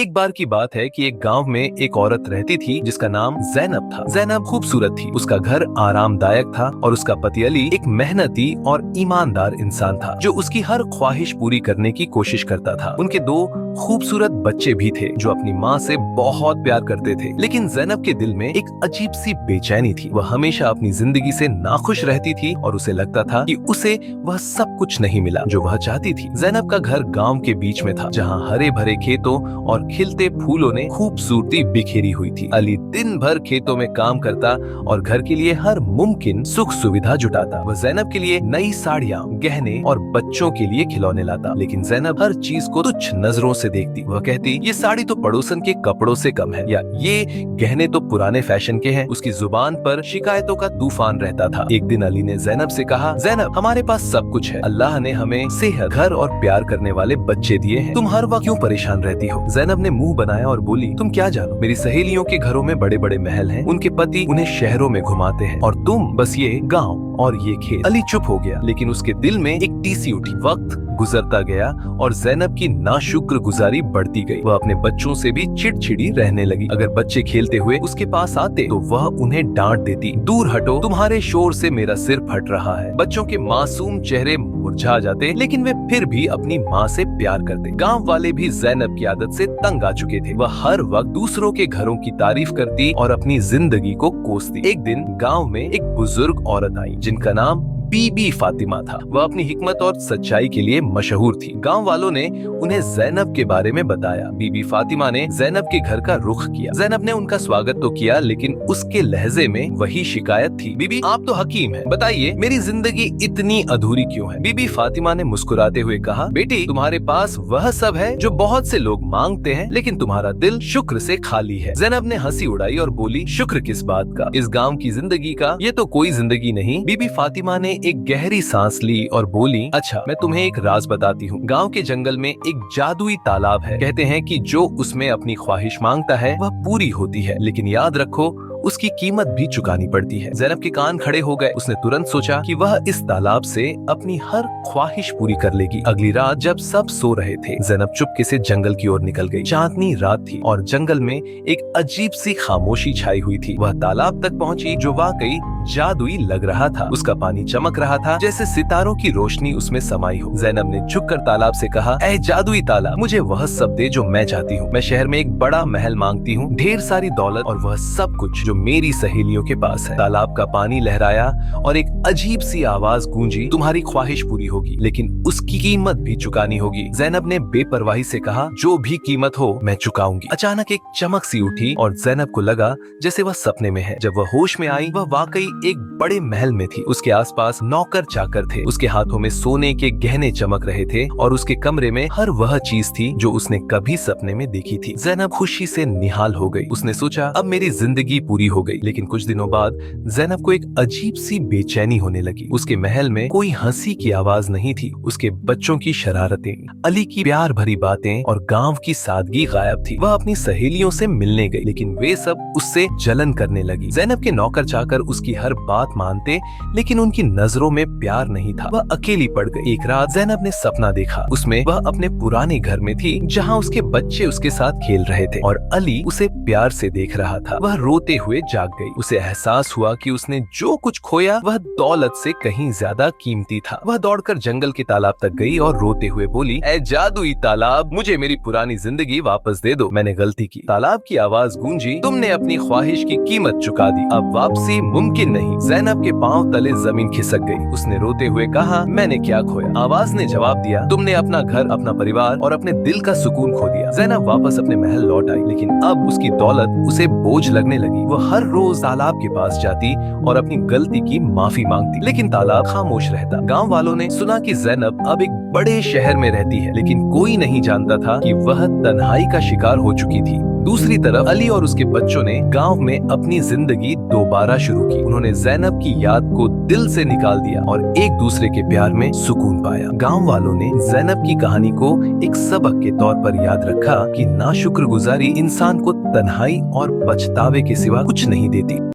एक बार की बात है कि एक गांव में एक औरत रहती थी जिसका नाम जैनब था। जैनब खूबसूरत थी, उसका घर आरामदायक था और उसका पति अली एक मेहनती और ईमानदार इंसान था जो उसकी हर ख्वाहिश पूरी करने की कोशिश करता था। उनके दो खूबसूरत बच्चे भी थे जो अपनी माँ से बहुत प्यार करते थे। लेकिन जैनब के दिल में एक अजीब सी बेचैनी थी। वह हमेशा अपनी जिंदगी से नाखुश रहती थी और उसे लगता था कि उसे वह सब कुछ नहीं मिला जो वह चाहती थी। जैनब का घर गांव के बीच में था जहाँ हरे भरे खेतों और खिलते फूलों ने खूबसूरती बिखेरी हुई थी। अली दिन भर खेतों में काम करता और घर के लिए हर मुमकिन सुख सुविधा जुटाता। वह जैनब के लिए नई साड़ियाँ, गहने और बच्चों के लिए खिलौने लाता। लेकिन जैनब हर चीज को तुच्छ नजरों से देखती। वह कहती, ये साड़ी तो पड़ोसन के कपड़ों से कम है, या ये गहने तो पुराने फैशन के हैं। उसकी जुबान पर शिकायतों का तूफान रहता था। एक दिन अली ने जैनब से कहा, जैनब, हमारे पास सब कुछ है। अल्लाह ने हमें सेहत, घर और प्यार करने वाले बच्चे दिए हैं। तुम हर वक्त क्यों परेशान रहती हो? जैनब ने मुंह बनाया और बोली, तुम क्या जानो, मेरी सहेलियों के घरों में बड़े बड़े महल हैं, उनके पति उन्हें शहरों में घुमाते हैं और तुम बस ये गाँव और ये खेत। अली चुप हो गया, लेकिन उसके दिल में एक टीसी उठी। वक्त गुजरता गया और जैनब की नाशुक्रगुजारी बढ़ती गई। वह अपने बच्चों से भी चिड़चिड़ी रहने लगी। अगर बच्चे खेलते हुए उसके पास आते तो वह उन्हें डांट देती, दूर हटो, तुम्हारे शोर से मेरा सिर फट रहा है। बच्चों के मासूम चेहरे मुरझा जाते, लेकिन वे फिर भी अपनी माँ से प्यार करते। गांव वाले भी जैनब की आदत से तंग आ चुके थे। वह हर वक्त दूसरों के घरों की तारीफ करती और अपनी जिंदगी को कोसती। एक दिन गाँव में एक बुजुर्ग औरत आई जिनका नाम बीबी फातिमा था। वह अपनी हिकमत और सच्चाई के लिए मशहूर थी। गांव वालों ने उन्हें जैनब के बारे में बताया। बीबी फातिमा ने जैनब के घर का रुख किया। जैनब ने उनका स्वागत तो किया, लेकिन उसके लहजे में वही शिकायत थी। बीबी, आप तो हकीम हैं, बताइए मेरी जिंदगी इतनी अधूरी क्यों है? बीबी फातिमा ने मुस्कुराते हुए कहा, बेटी, तुम्हारे पास वह सब है जो बहुत से लोग मांगते हैं, लेकिन तुम्हारा दिल शुक्र से खाली है। जैनब ने हंसी उड़ाई और बोली, शुक्र किस बात का? इस गाँव की जिंदगी का ये तो कोई जिंदगी नहीं। बीबी फातिमा ने एक गहरी सांस ली और बोली, अच्छा, मैं तुम्हें एक राज बताती हूँ। गांव के जंगल में एक जादुई तालाब है। कहते हैं कि जो उसमें अपनी ख्वाहिश मांगता है वह पूरी होती है, लेकिन याद रखो उसकी कीमत भी चुकानी पड़ती है। जैनब के कान खड़े हो गए। उसने तुरंत सोचा कि वह इस तालाब से अपनी हर ख्वाहिश पूरी कर लेगी। अगली रात जब सब सो रहे थे, जैनब चुपके से जंगल की ओर निकल गई। चांदनी रात थी और जंगल में एक अजीब सी खामोशी छाई हुई थी। वह तालाब तक पहुंची जो वाकई जादुई लग रहा था। उसका पानी चमक रहा था जैसे सितारों की रोशनी उसमें समाई हो। जैनब ने झुककर तालाब से कहा, ऐ जादुई तालाब, मुझे वह सब दे जो मैं चाहती हूँ। मैं शहर में एक बड़ा महल मांगती हूँ, ढेर सारी दौलत और वह सब कुछ जो मेरी सहेलियों के पास है। तालाब का पानी लहराया और एक अजीब सी आवाज गूंजी, तुम्हारी ख्वाहिश पूरी होगी, लेकिन उसकी कीमत भी चुकानी होगी। जैनब ने बेपरवाही से कहा, जो भी कीमत हो मैं चुकाऊंगी। अचानक एक चमक सी उठी और जैनब को लगा जैसे वह सपने में है। जब वह होश में आई, वह वाकई एक बड़े महल में थी। उसके आसपास नौकर चाकर थे। उसके हाथों में सोने के गहने चमक रहे थे और उसके कमरे में हर वह चीज थी जो उसने कभी सपने में देखी थी। जैनब खुशी से निहाल हो गई। उसने सोचा, अब मेरी जिंदगी पूरी हो गई। लेकिन कुछ दिनों बाद जैनब को एक अजीब सी बेचैनी होने लगी। उसके महल में कोई हंसी की आवाज नहीं थी। उसके बच्चों की शरारतें, अली की प्यार भरी बातें और गांव की सादगी गायब थी। वह अपनी सहेलियों से मिलने गई, लेकिन वे सब उससे जलन करने लगी। जैनब के नौकर चाकर उसकी हर बात मानते, लेकिन उनकी नजरों में प्यार नहीं था। वह अकेली पड़ गई। एक रात जैनब ने सपना देखा। उसमें वह अपने पुराने घर में थी जहाँ उसके बच्चे उसके साथ खेल रहे थे और अली उसे प्यार से देख रहा था। वह रोते हुए जाग गई। उसे एहसास हुआ कि उसने जो कुछ खोया वह दौलत से कहीं ज्यादा कीमती था। वह दौड़कर जंगल के तालाब तक गई और रोते हुए बोली, ऐ जादुई तालाब, मुझे मेरी पुरानी जिंदगी वापस दे दो। मैंने गलती की। तालाब की आवाज गूंजी, तुमने अपनी ख्वाहिश की कीमत चुका दी, अब वापसी मुमकिन नहीं। जैनब के पांव तले जमीन खिसक गई। उसने रोते हुए कहा, मैंने क्या खोया? आवाज ने जवाब दिया, तुमने अपना घर, अपना परिवार और अपने दिल का सुकून खो दिया। जैनब वापस अपने महल लौट आई, लेकिन अब उसकी दौलत उसे बोझ लगने लगी। वह हर रोज तालाब के पास जाती और अपनी गलती की माफी मांगती, लेकिन तालाब खामोश रहता। गांव वालों ने सुना कि जैनब अब एक बड़े शहर में रहती है, लेकिन कोई नहीं जानता था कि वह तन्हाई का शिकार हो चुकी थी। दूसरी तरफ अली और उसके बच्चों ने गांव में अपनी जिंदगी दोबारा शुरू की। उन्होंने जैनब की याद को दिल से निकाल दिया और एक दूसरे के प्यार में सुकून पाया। गांव वालों ने जैनब की कहानी को एक सबक के तौर पर याद रखा कि नाशुक्रगुजारी इंसान को तन्हाई और पछतावे के सिवा कुछ नहीं देती।